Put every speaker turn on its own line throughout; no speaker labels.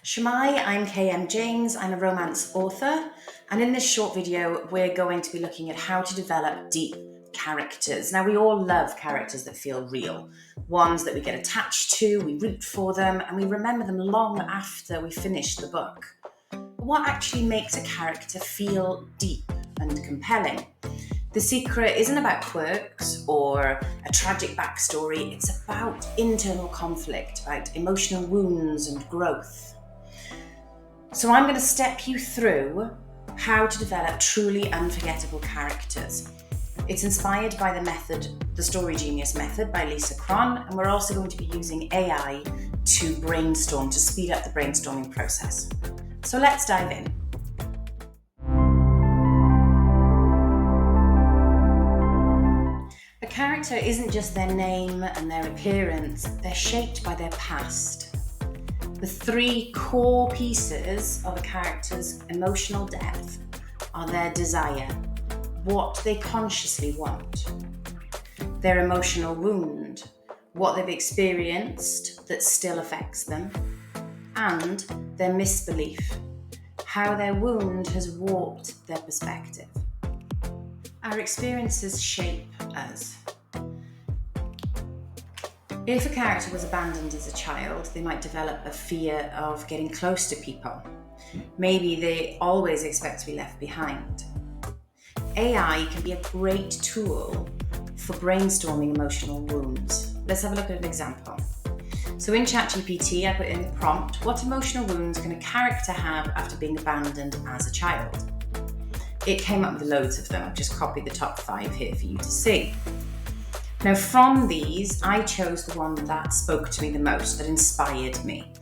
Shemai, I'm KM James, I'm a romance author, and in this short video we're going to be looking at how to develop deep characters. Now we all love characters that feel real, ones that we get attached to, we root for them, and we remember them long after we finish the book. But what actually makes a character feel deep and compelling? The secret isn't about quirks or a tragic backstory, it's about internal conflict, about emotional wounds and growth. So I'm going to step you through how to develop truly unforgettable characters. It's inspired by the Story Genius method by Lisa Cron, and we're also going to be using AI to brainstorm, to speed up the brainstorming process. So let's dive in. A character isn't just their name and their appearance, they're shaped by their past. The three core pieces of a character's emotional depth are their desire, what they consciously want, their emotional wound, what they've experienced that still affects them, and their misbelief, how their wound has warped their perspective. Our experiences shape us. If a character was abandoned as a child, they might develop a fear of getting close to people. Maybe they always expect to be left behind. AI can be a great tool for brainstorming emotional wounds. Let's have a look at an example. So in ChatGPT, I put in the prompt, what emotional wounds can a character have after being abandoned as a child? It came up with loads of them. I've just copied the top 5 here for you to see. Now from these, I chose the one that spoke to me the most, that inspired me.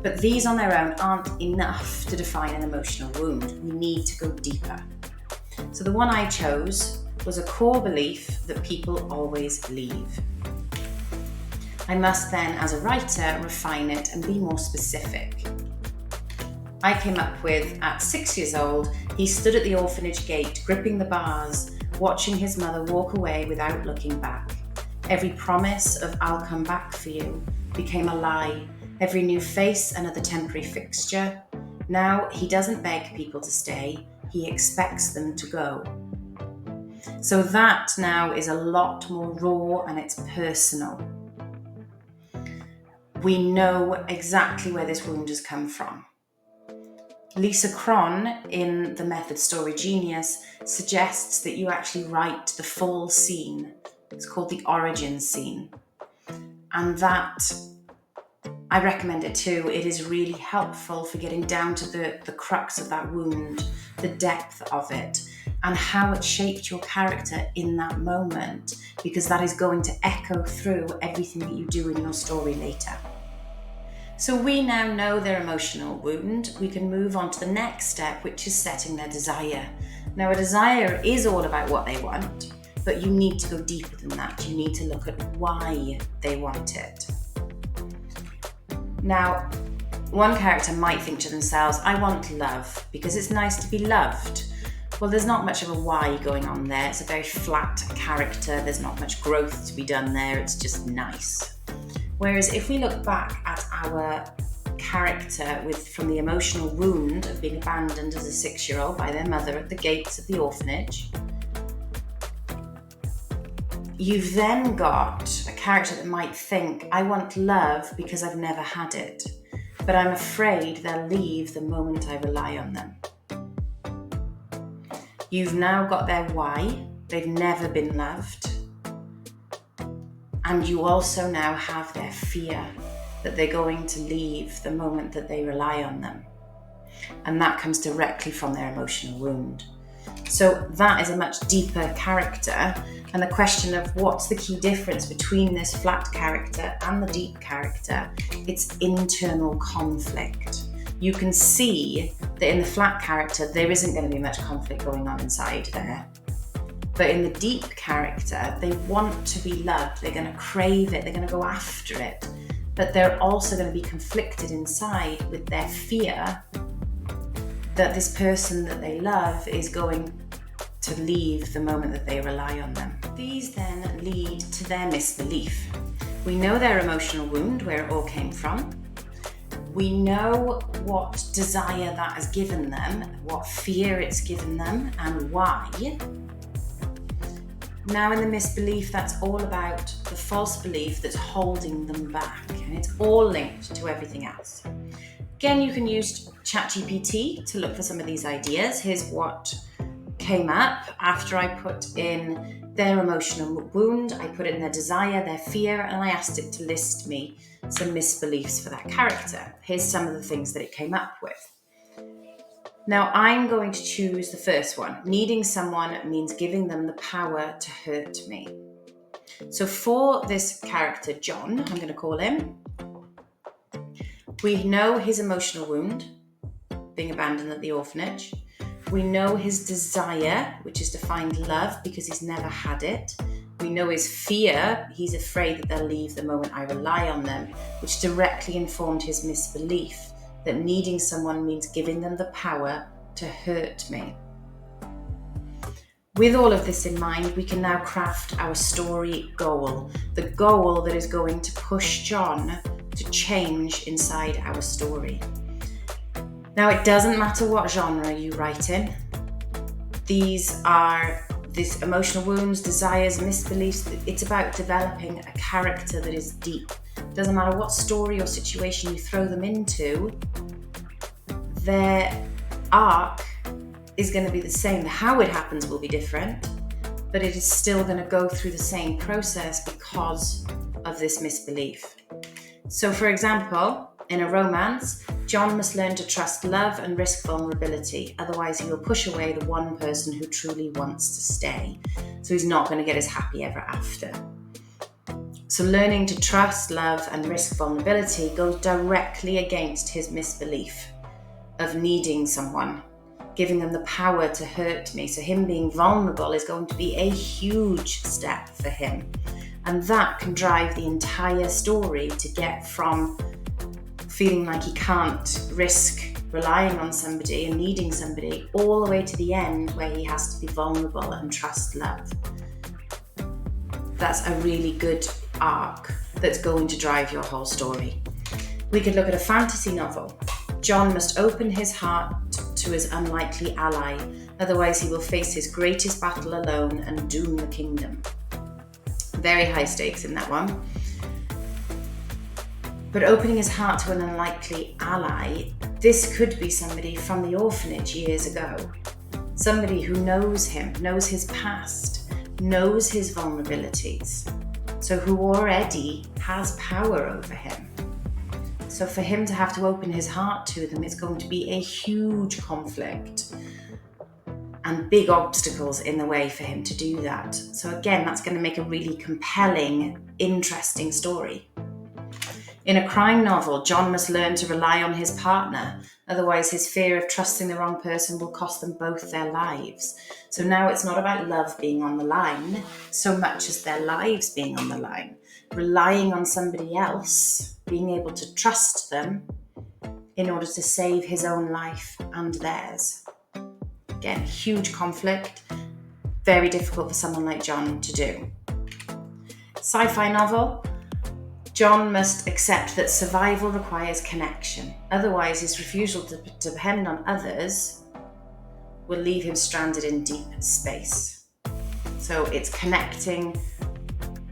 But these on their own aren't enough to define an emotional wound. We need to go deeper. So the one I chose was a core belief that people always leave. I must then, as a writer, refine it and be more specific. I came up with, at 6 years old, he stood at the orphanage gate, gripping the bars, watching his mother walk away without looking back. Every promise of I'll come back for you became a lie. Every new face, another temporary fixture. Now he doesn't beg people to stay, he expects them to go. So that now is a lot more raw and it's personal. We know exactly where this wound has come from. Lisa Cron, in the method Story Genius, suggests that you actually write the full scene. It's called the origin scene. And that, I recommend it too. It is really helpful for getting down to the crux of that wound, the depth of it, and how it shaped your character in that moment, because that is going to echo through everything that you do in your story later. So we now know their emotional wound. We can move on to the next step, which is setting their desire. Now, a desire is all about what they want, but you need to go deeper than that. You need to look at why they want it. Now, one character might think to themselves, I want love because it's nice to be loved. Well, there's not much of a why going on there. It's a very flat character. There's not much growth to be done there. It's just nice. Whereas if we look back at our character from the emotional wound of being abandoned as a 6-year-old by their mother at the gates of the orphanage, you've then got a character that might think, I want love because I've never had it, but I'm afraid they'll leave the moment I rely on them. You've now got their why, they've never been loved, and you also now have their fear that they're going to leave the moment that they rely on them. And that comes directly from their emotional wound. So that is a much deeper character, and the question of what's the key difference between this flat character and the deep character, it's internal conflict. You can see that in the flat character there isn't going to be much conflict going on inside there. But in the deep character, they want to be loved, they're going to crave it, they're going to go after it, but they're also going to be conflicted inside with their fear that this person that they love is going to leave the moment that they rely on them. These then lead to their misbelief. We know their emotional wound, where it all came from. We know what desire that has given them, what fear it's given them, and why. Now in the misbelief, that's all about the false belief that's holding them back, and it's all linked to everything else. Again, you can use ChatGPT to look for some of these ideas. Here's what came up after I put in their emotional wound, I put in their desire, their fear, and I asked it to list me some misbeliefs for that character. Here's some of the things that it came up with. Now I'm going to choose the first one. Needing someone means giving them the power to hurt me. So for this character, John, I'm going to call him, we know his emotional wound, being abandoned at the orphanage. We know his desire, which is to find love because he's never had it. We know his fear, he's afraid that they'll leave the moment I rely on them, which directly informed his misbelief that needing someone means giving them the power to hurt me. With all of this in mind, we can now craft our story goal, the goal that is going to push John to change inside our story. Now, it doesn't matter what genre you write in. These emotional wounds, desires, misbeliefs. It's about developing a character that is deep. Doesn't matter what story or situation you throw them into, their arc is going to be the same. How it happens will be different, but it is still going to go through the same process because of this misbelief. So, for example, in a romance, John must learn to trust love and risk vulnerability. Otherwise, he will push away the one person who truly wants to stay. So he's not going to get his happy ever after. So learning to trust, love, and risk vulnerability goes directly against his misbelief of needing someone, giving them the power to hurt me. So him being vulnerable is going to be a huge step for him. And that can drive the entire story to get from feeling like he can't risk relying on somebody and needing somebody all the way to the end where he has to be vulnerable and trust love. That's a really good arc that's going to drive your whole story. We could look at a fantasy novel. John must open his heart to his unlikely ally, otherwise he will face his greatest battle alone and doom the kingdom. Very high stakes in that one. But opening his heart to an unlikely ally, this could be somebody from the orphanage years ago. Somebody who knows him, knows his past, knows his vulnerabilities. So who already has power over him. So for him to have to open his heart to them, it's going to be a huge conflict and big obstacles in the way for him to do that. So again, that's going to make a really compelling, interesting story. In a crime novel, John must learn to rely on his partner. Otherwise, his fear of trusting the wrong person will cost them both their lives. So now it's not about love being on the line so much as their lives being on the line. Relying on somebody else, being able to trust them in order to save his own life and theirs. Again, huge conflict, very difficult for someone like John to do. Sci-fi novel. John must accept that survival requires connection. Otherwise, his refusal to depend on others will leave him stranded in deep space. So it's connecting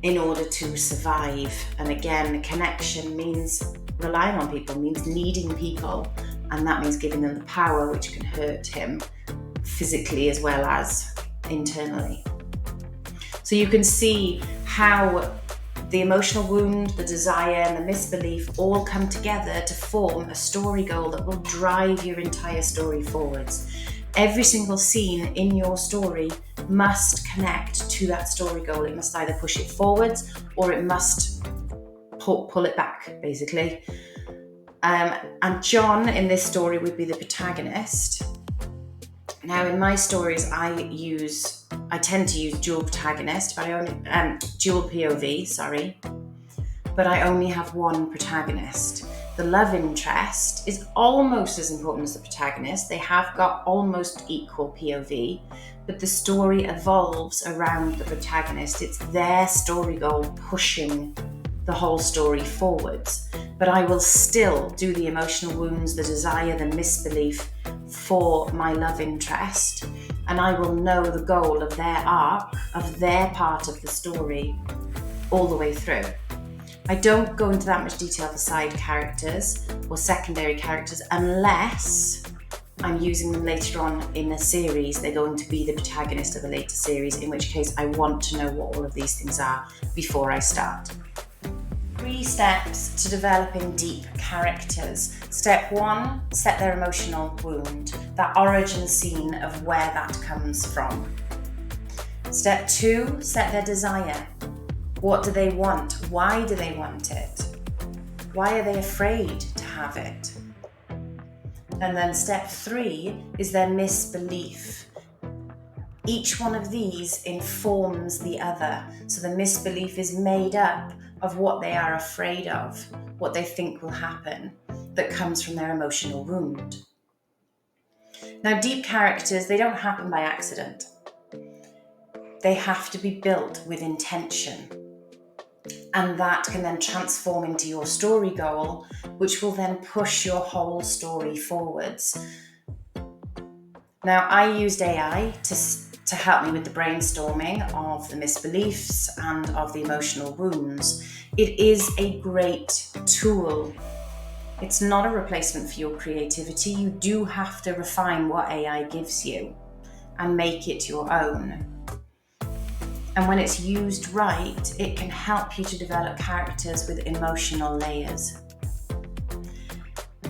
in order to survive. And again, connection means relying on people, means needing people. And that means giving them the power, which can hurt him physically as well as internally. So you can see how the emotional wound, the desire, and the misbelief all come together to form a story goal that will drive your entire story forwards. Every single scene in your story must connect to that story goal. It must either push it forwards or it must pull it back, basically. And John in this story would be the protagonist. Now, in my stories, I tend to use dual protagonist, but dual POV, but I only have one protagonist. The love interest is almost as important as the protagonist. They have got almost equal POV, but the story evolves around the protagonist. It's their story goal pushing the whole story forwards, but I will still do the emotional wounds, the desire, the misbelief for my love interest, and I will know the goal of their arc, of their part of the story, all the way through. I don't go into that much detail for side characters or secondary characters unless I'm using them later on in a series. They're going to be the protagonist of a later series, in which case I want to know what all of these things are before I start. 3 steps to developing deep characters. Step 1, set their emotional wound, that origin scene of where that comes from. Step 2, set their desire. What do they want? Why do they want it? Why are they afraid to have it? And then step 3 is their misbelief. Each one of these informs the other. So the misbelief is made up of what they are afraid of, what they think will happen, that comes from their emotional wound. Now, deep characters, they don't happen by accident. They have to be built with intention. And that can then transform into your story goal, which will then push your whole story forwards. Now, I used AI to help me with the brainstorming of the misbeliefs and of the emotional wounds. It is a great tool. It's not a replacement for your creativity. You do have to refine what AI gives you and make it your own. And when it's used right, it can help you to develop characters with emotional layers.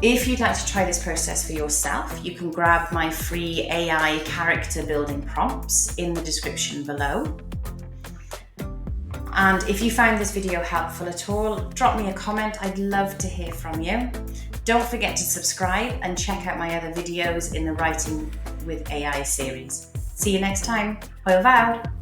If you'd like to try this process for yourself, you can grab my free AI character building prompts in the description below. And if you found this video helpful at all, drop me a comment. I'd love to hear from you. Don't forget to subscribe and check out my other videos in the Writing with AI series. See you next time. Hwyl fawr!